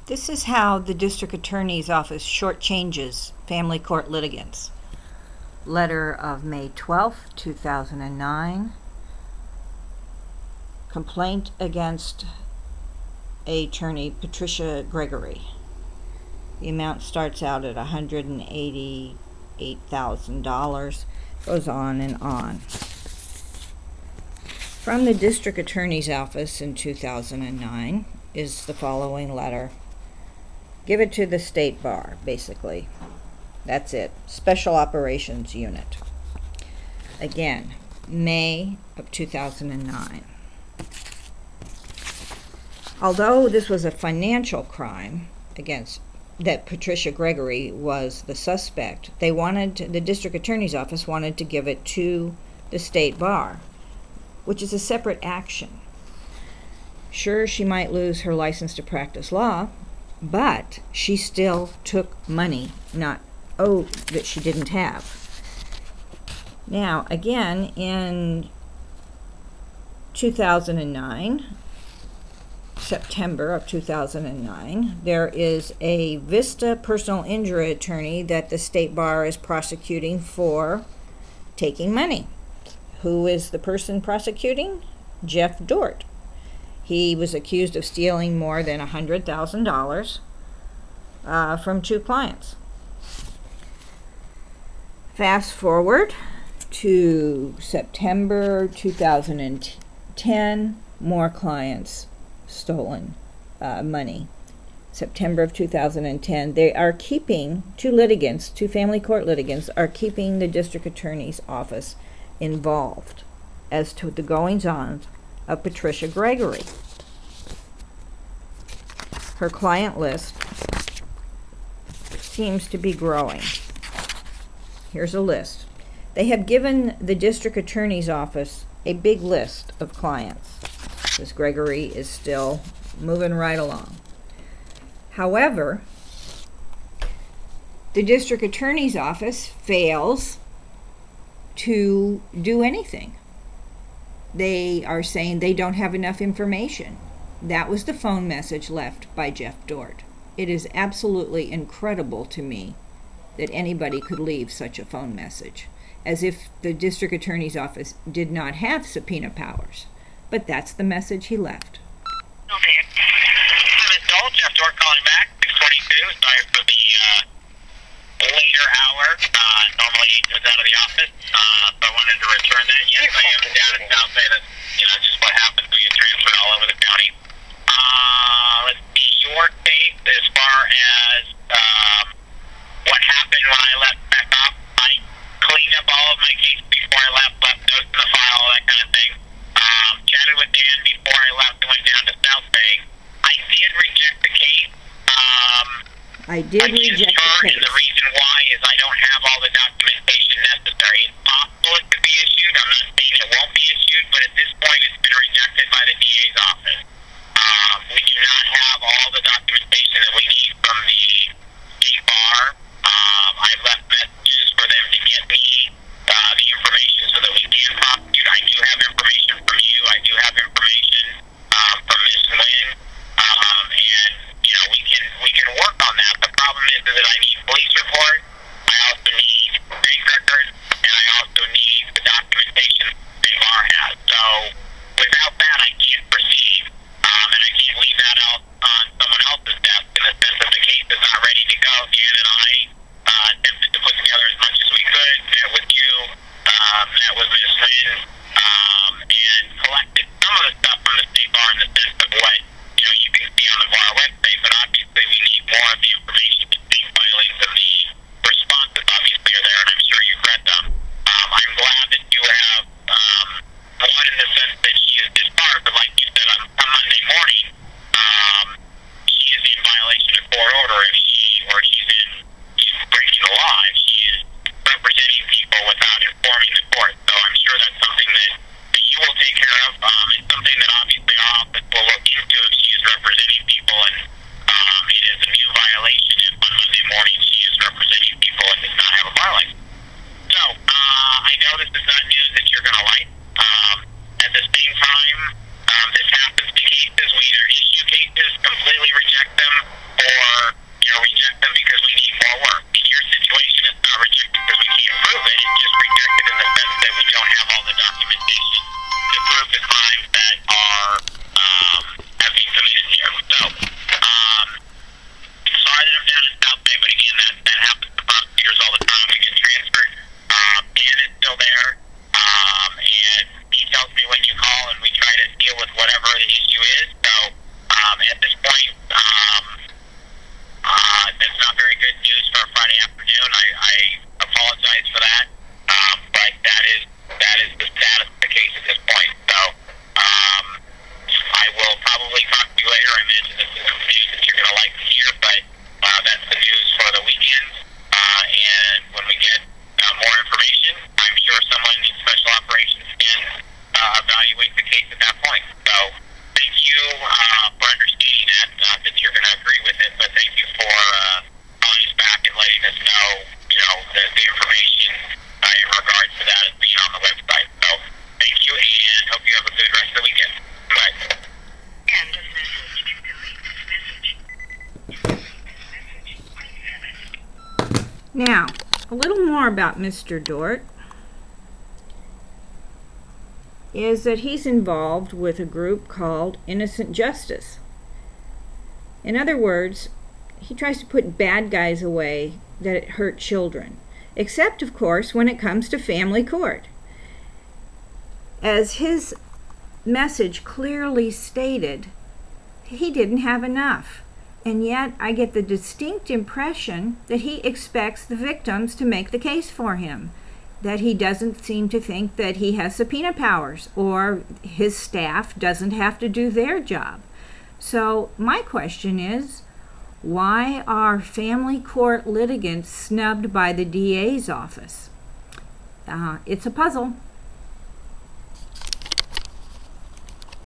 This is how the district attorney's office shortchanges family court litigants. Letter of May 12, 2009. Complaint against attorney Patricia Gregory. The amount starts out at $188,000, goes on and on. From the district attorney's office in 2009 is the following letter. Give it to the state bar, basically. That's it. Special Operations Unit. Again, May of 2009. Although this was a financial crime that Patricia Gregory was the suspect, the district attorney's office wanted to give it to the state bar, which is a separate action. Sure, she might lose her license to practice law, but she still took money not owed that she didn't have. Now, again, in 2009, September of 2009, there is a Vista personal injury attorney that the state bar is prosecuting for taking money. Who is the person prosecuting? Jeff Dort. He was accused of stealing more than $100,000 from two clients. Fast forward to September 2010, more clients stolen money. September of 2010, they are keeping two family court litigants are keeping the district attorney's office involved as to the goings-on of Patricia Gregory. Her client list seems to be growing. Here's a list. They have given the district attorney's office a big list of clients. This Gregory is still moving right along. However, the district attorney's office fails to do anything. They are saying they don't have enough information. That was the phone message left by Jeff Dort. It is absolutely incredible to me that anybody could leave such a phone message, as if the district attorney's office did not have subpoena powers. But that's the message he left. Okay. I'm adult, Jeff Dort calling back, 622. Sorry for the later hour. Normally he was out of the office, so I wanted to return that. Yes, I am down in South Bay. That's, just what happens. We get transferred all over the county. Let's see, your case as far as what happened when I left back off. I cleaned up all of my cases before I left notes in the file, all that kind of thing. Chatted with Dan before I left and went down to South Bay. I did reject the case. I did reject the case. And the reason why is I don't have all the documentation necessary. It's possible it could be issued. I'm not saying it won't be issued, but at this point it's been rejected by the DA's office. We do not have all the documentation that we need from the state bar. I've left messages for them to get me the information so that we can prosecute. I do have information from you. I do have information from Ms. Nguyen. And, we can work on that. The problem is that I need police report. I also need bank records, and I also need the documentation the bar has. So without that, I can't proceed. And I can't leave that out on someone else's desk in the sense that the case is not ready to go. Dan and I attempted to put together as much as we could, met with you, met with Ms. Nguyen, and collected some of the stuff from the state bar in the sense of what you can see on the bar website, but obviously we need more of the information. The state filings and the responses obviously are there, and I'm sure you've read them. I'm glad that you have one in the sense that she is disbarred, but like you said, on Monday morning, she is in violation of court order if she's breaking the law. If she is representing people without informing the court. So I'm sure that's something that you will take care of. It's something that obviously our office will look into if she is representing people, and it is a new violation if on Monday morning she is representing people and does not have a bar license. So, I know this is not news that you're going to like. At the same time, this happens to cases. We either issue cases, completely reject them, or Now, a little more about Mr. Dort is that he's involved with a group called Innocent Justice. In other words, he tries to put bad guys away that hurt children, except, of course, when it comes to family court. As his message clearly stated, he didn't have enough. And yet I get the distinct impression that he expects the victims to make the case for him, that he doesn't seem to think that he has subpoena powers or his staff doesn't have to do their job. So my question is, why are family court litigants snubbed by the DA's office? It's a puzzle.